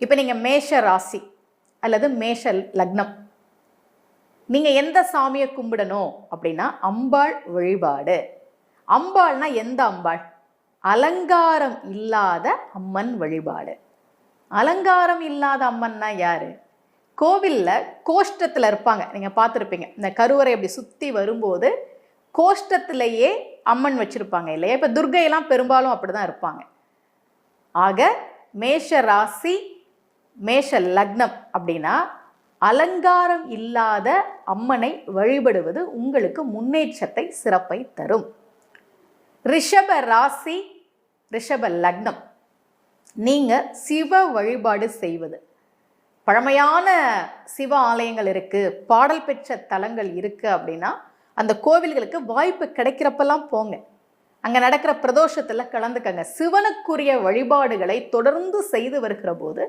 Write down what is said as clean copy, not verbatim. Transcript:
இப்போ நீங்கள் மேஷ ராசி அல்லது மேஷ லக்னம், நீங்கள் எந்த சாமியை கும்பிடணும் அப்படின்னா அம்பாள் வழிபாடு. அம்பாள்னா எந்த அம்பாள்? அலங்காரம் இல்லாத அம்மன் வழிபாடு. அலங்காரம் இல்லாத அம்மன்னா யாரு? கோவிலில் கோஷ்டத்தில் இருப்பாங்க, நீங்கள் பார்த்துருப்பீங்க. இந்த கருவறை அப்படி சுற்றி வரும்போது கோஷ்டத்திலேயே அம்மன் வச்சுருப்பாங்க இல்லையா? இப்போ துர்கையெல்லாம் பெரும்பாலும் அப்படி தான் இருப்பாங்க. ஆக மேஷ ராசி மேஷ லக்னம் அப்படின்னா அலங்காரம் இல்லாத அம்மனை வழிபடுவது உங்களுக்கு முன்னேற்றத்தை, சிறப்பை தரும். ரிஷப ராசி ரிஷப லக்னம், நீங்கள் சிவ வழிபாடு செய்வது. பழமையான சிவ ஆலயங்கள் இருக்குது, பாடல் பெற்ற தலங்கள் இருக்குது அப்படின்னா அந்த கோவில்களுக்கு வாய்ப்பு கிடைக்கிறப்பெல்லாம் போங்க. அங்கே நடக்கிற பிரதோஷத்தில் கலந்துக்கங்க. சிவனுக்குரிய வழிபாடுகளை தொடர்ந்து செய்து வருகிற போது